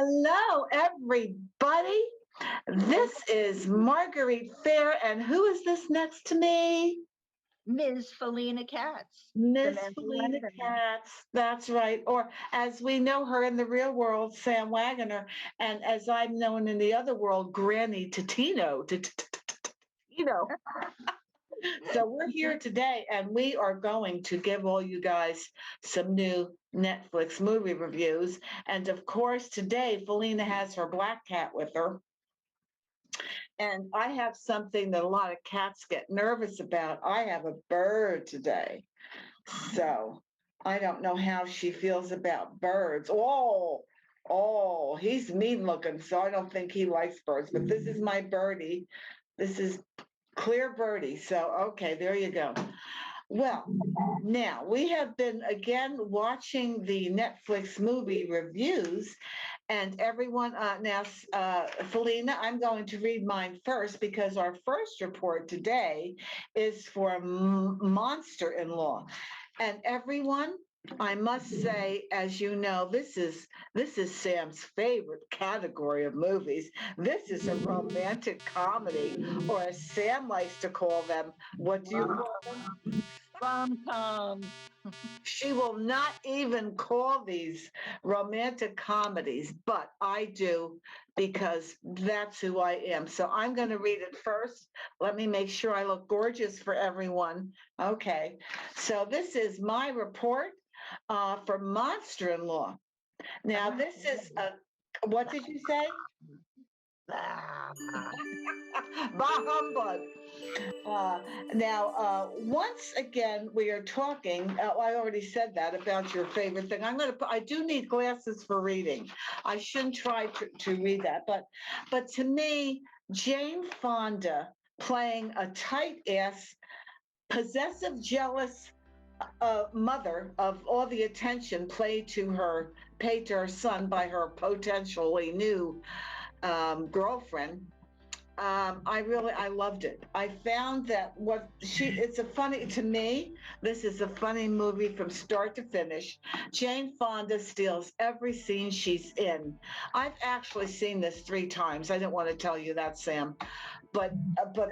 Hello, everybody. This is Marguerite Fair, and who is this next to me? Ms. Felina Katz. Miss Samantha Felina Waggoner. Katz. That's right. Or as we know her in the real world, Sam Waggoner, and as I'm known in the other world, GrannyTino. So we're here today, and we are going to give all you guys some new Netflix movie reviews. And of course, today Felina has her black cat with her. And I have something that a lot of cats get nervous about. I have a bird today. So I don't know how she feels about birds. Oh, he's mean looking, so I don't think he likes birds. But this is my birdie. This is Clear Birdie. So, okay, there you go. Well, now we have been again watching the Netflix movie reviews, and everyone now, Felina, I'm going to read mine first because our first report today is for Monster-in-Law, and everyone. I must say, as you know, this is Sam's favorite category of movies. This is a romantic comedy, or as Sam likes to call them, what do you call them? Rom-com. She will not even call these romantic comedies, but I do because that's who I am. So I'm going to read it first. Let me make sure I look gorgeous for everyone. Okay. So this is my report for Monster-in-Law. Now, this is what did you say? Bah humbug. Now, once again, we are talking. I already said that about your favorite thing. I do need glasses for reading. I shouldn't try to read that, but to me, Jane Fonda playing a tight ass, possessive, jealous mother of all the attention paid to her son by her potentially new girlfriend. I loved it. I found that to me, this is a funny movie from start to finish. Jane Fonda steals every scene she's in. I've actually seen this 3 times. I didn't want to tell you that, Sam, but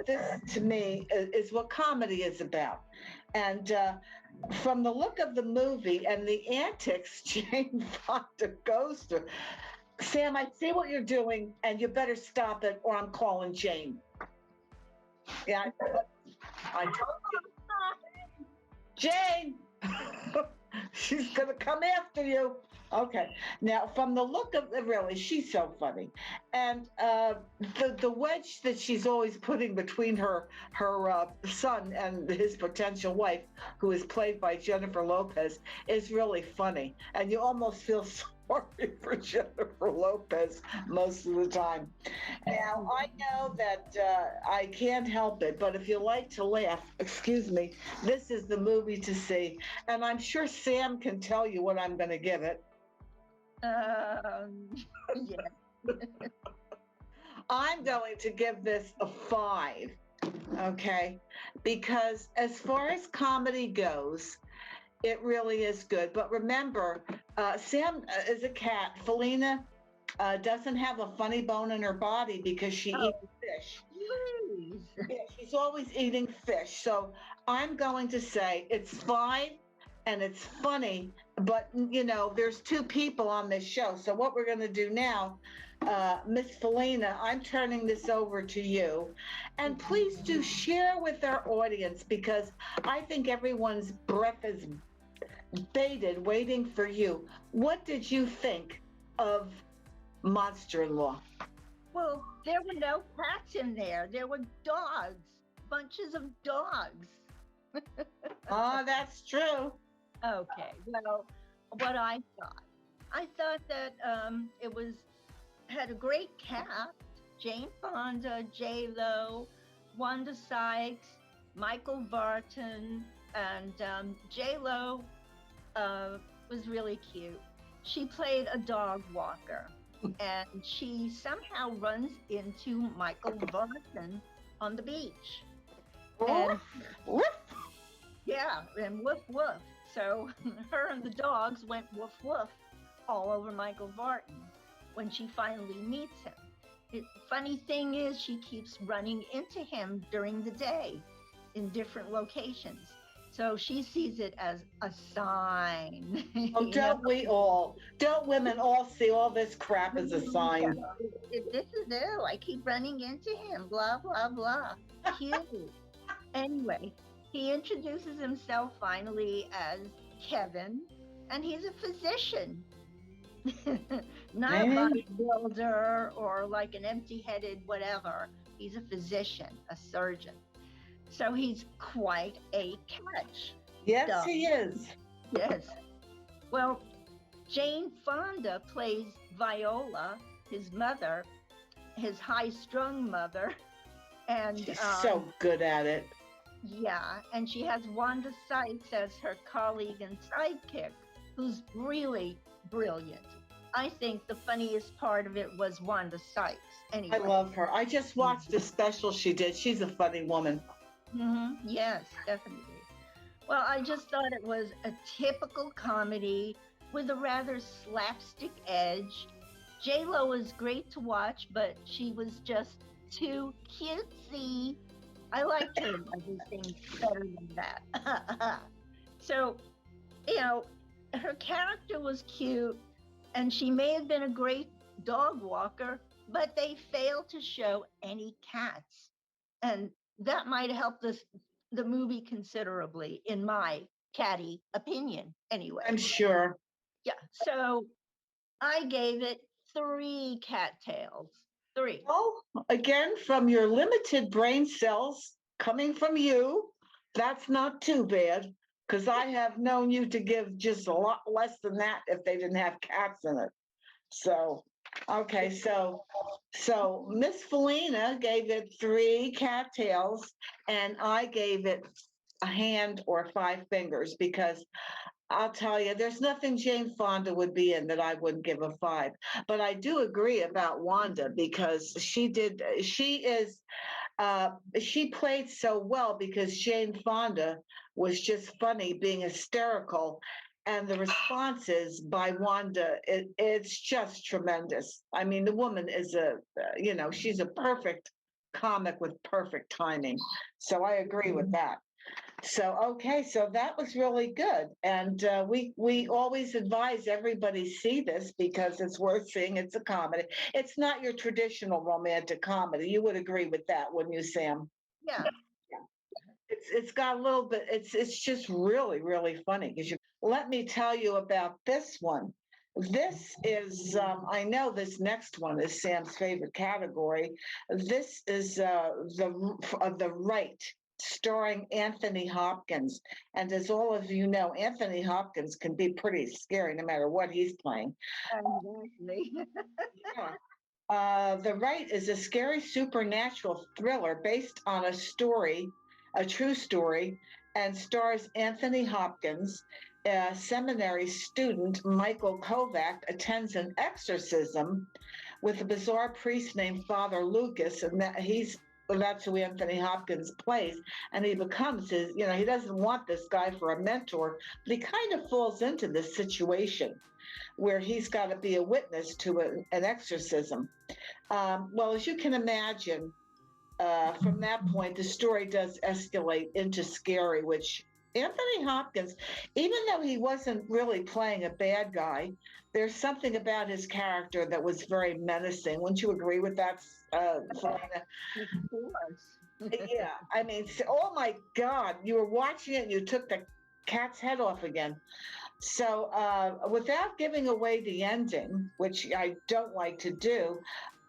this to me is what comedy is about. And from the look of the movie and the antics Jane Fonda goes through, Sam, I see what you're doing, and you better stop it, or I'm calling Jane. Yeah, I told you. Jane! She's going to come after you. Okay. Now, from the look of it, really, she's so funny. And the wedge that she's always putting between her son and his potential wife, who is played by Jennifer Lopez, is really funny. And you almost feel sorry for Jennifer Lopez most of the time. Now, I know that I can't help it, but if you like to laugh, excuse me, this is the movie to see. And I'm sure Sam can tell you what I'm going to give it. Yeah. I'm going to give this a 5, okay? Because as far as comedy goes, it really is good. But remember, Sam is a cat. Felina doesn't have a funny bone in her body because she eats fish. Yeah, she's always eating fish. So I'm going to say it's 5 and it's funny, but there's 2 people on this show. So what we're going to do now, Miss Felina, I'm turning this over to you. And please do share with our audience, because I think everyone's breath is bated waiting for you. What did you think of Monster-in-Law? Well, there were no cats in there. There were dogs, bunches of dogs. Oh, that's true. Okay, well, what I thought that it had a great cast: Jane Fonda, J-Lo, Wanda Sykes, Michael Barton, and J-Lo was really cute. She played a dog walker, and she somehow runs into Michael Barton on the beach. And yeah, and woof woof. So her and the dogs went woof woof all over Michael Barton. when she finally meets him. The funny thing is, she keeps running into him during the day in different locations. So she sees it as a sign. Oh, don't we all? Don't women all see all this crap as a sign? This is it. I keep running into him, blah, blah, blah. Cute. Anyway, he introduces himself finally as Kevin, and he's a physician. Not a bodybuilder or like an empty-headed whatever. He's a physician, a surgeon. So he's quite a catch. Yes, he is. Yes. Well, Jane Fonda plays Viola, his mother, his high-strung mother. And she's so good at it. Yeah, and she has Wanda Sykes as her colleague and sidekick, who's really brilliant. I think the funniest part of it was Wanda Sykes. Anyway. I love her. I just watched the special she did. She's a funny woman. Yes, definitely. Well, I just thought it was a typical comedy with a rather slapstick edge. J-Lo was great to watch, but she was just too cutesy. I liked her in everything better than that. So, her character was cute, and she may have been a great dog walker, but they failed to show any cats. And that might help the movie considerably, in my catty opinion, anyway. I'm sure. Yeah, so I gave it 3 cattails. 3. Oh, again, from your limited brain cells coming from you, that's not too bad, because I have known you to give just a lot less than that if they didn't have cats in it. So, okay, so Miss Felina gave it 3 cattails, and I gave it a hand or 5 fingers, because I'll tell you, there's nothing Jane Fonda would be in that I wouldn't give a 5. But I do agree about Wanda, because she played so well, because Jane Fonda was just funny, being hysterical. And the responses by Wanda, it's just tremendous. I mean, the woman is she's a perfect comic with perfect timing. So I agree with that. So, okay, so that was really good. And we always advise everybody see this, because it's worth seeing. It's a comedy. It's not your traditional romantic comedy. You would agree with that, wouldn't you, Sam? Yeah. It's got a little bit, it's just really, really funny. Let me tell you about this one. This is, I know this next one is Sam's favorite category. This is the Rite, starring Anthony Hopkins. And as all of you know, Anthony Hopkins can be pretty scary no matter what he's playing. Exactly. Yeah. The Rite is a scary supernatural thriller based on a true story, and stars Anthony Hopkins. A seminary student, Michael Kovac, attends an exorcism with a bizarre priest named Father Lucas, and that's who Anthony Hopkins plays. And he becomes he doesn't want this guy for a mentor, but he kind of falls into this situation where he's got to be a witness to an exorcism. Well, as you can imagine, from that point, the story does escalate into scary, which Anthony Hopkins, even though he wasn't really playing a bad guy, there's something about his character that was very menacing. Wouldn't you agree with that, Felina? Of course. Yeah, I mean, oh my God, you were watching it and you took the cat's head off again. So without giving away the ending, which I don't like to do,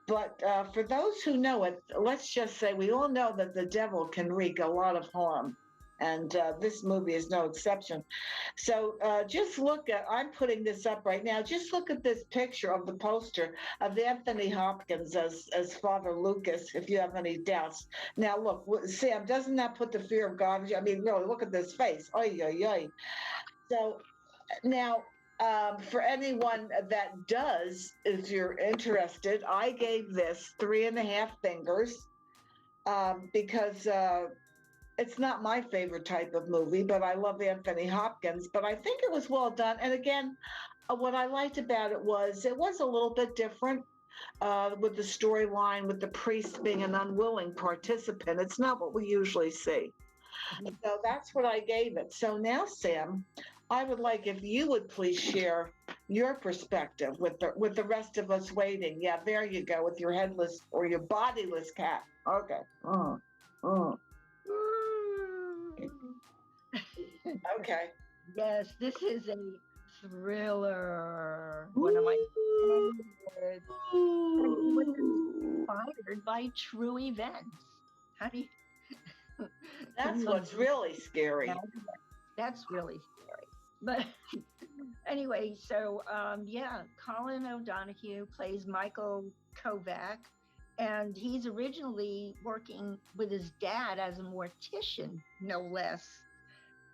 but for those who know it, let's just say we all know that the devil can wreak a lot of harm. And this movie is no exception. So just I'm putting this up right now. Just look at this picture of the poster of Anthony Hopkins as Father Lucas, if you have any doubts. Now, look, Sam, doesn't that put the fear of God? I mean, really, look at this face. Oy, oy, oy. So now, for anyone that does, if you're interested, I gave this 3.5 fingers because it's not my favorite type of movie, but I love Anthony Hopkins. But I think it was well done. And again, What I liked about it was a little bit different with the storyline, with the priest being an unwilling participant. It's not what we usually see. So that's what I gave it. So now, Sam, I would like if you would please share your perspective with the rest of us waiting. Yeah, there you go with your headless or your bodiless cat. Okay. Okay. Yes, this is a thriller. One of my favorites. And it was inspired by true events. How do you? That's what's really scary. That's really scary. But anyway, so yeah, Colin O'Donoghue plays Michael Kovac, and he's originally working with his dad as a mortician, no less.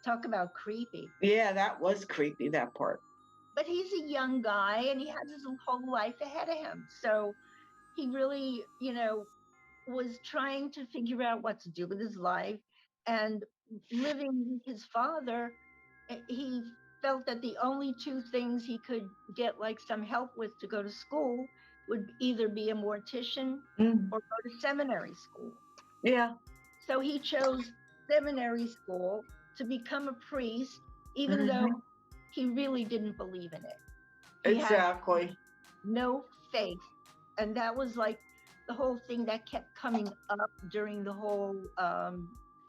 Talk about creepy. Yeah, that was creepy, that part. But he's a young guy and he has his whole life ahead of him. So he really, was trying to figure out what to do with his life. And living with his father, he felt that the only two things he could get like some help with to go to school would either be a mortician or go to seminary school. Yeah. So he chose seminary school to become a priest, even though he really didn't believe in it. He exactly. had no faith. And that was like the whole thing that kept coming up during the whole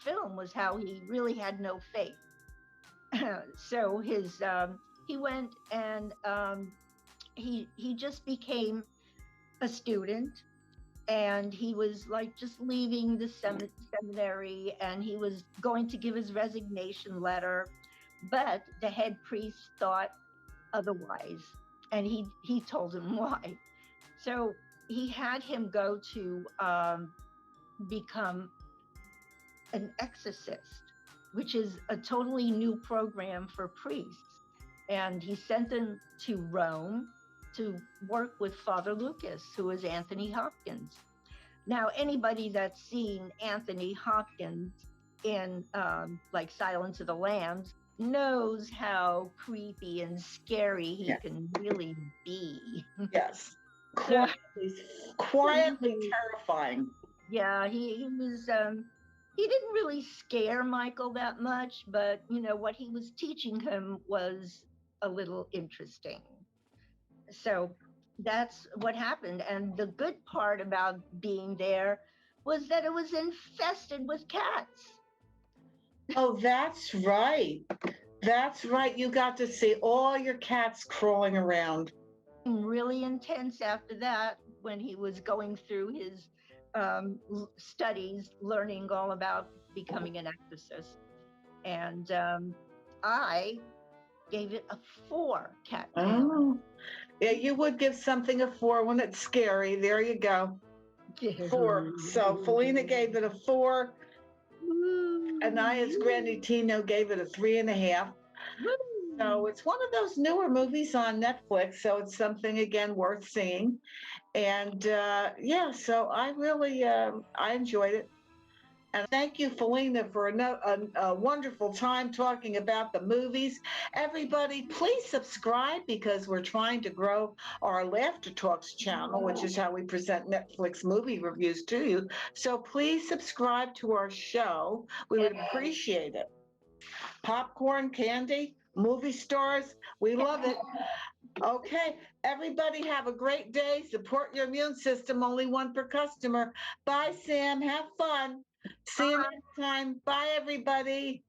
film was how he really had no faith. So he went and he just became a student, and he was like just leaving the seminary, and he was going to give his resignation letter, but the head priest thought otherwise, and he told him why. So he had him go to become an exorcist, which is a totally new program for priests. And he sent him to Rome to work with Father Lucas, who is Anthony Hopkins. Now, anybody that's seen Anthony Hopkins in like Silence of the Lambs knows how creepy and scary he can really be. Yes. Quietly terrifying. Yeah, he was he didn't really scare Michael that much, but what he was teaching him was a little interesting. So that's what happened. And the good part about being there was that it was infested with cats. Oh, that's right. That's right. You got to see all your cats crawling around. Really intense after that when he was going through his studies, learning all about becoming an exorcist. And I gave it a 4 cat. Oh, yeah, you would give something a 4 when it's scary. There you go. 4. So Felina gave it a 4. And I, as GrannyTino, gave it a 3.5. So it's one of those newer movies on Netflix. So it's something, again, worth seeing. And yeah, so I really, I enjoyed it. And thank you, Felina, for a wonderful time talking about the movies. Everybody, please subscribe because we're trying to grow our Laughter Talks channel, which is how we present Netflix movie reviews to you. So please subscribe to our show. We would appreciate it. Popcorn, candy, movie stars, we love it. Okay, everybody have a great day. Support your immune system, only one per customer. Bye, Sam. Have fun. See you next time. Bye, everybody.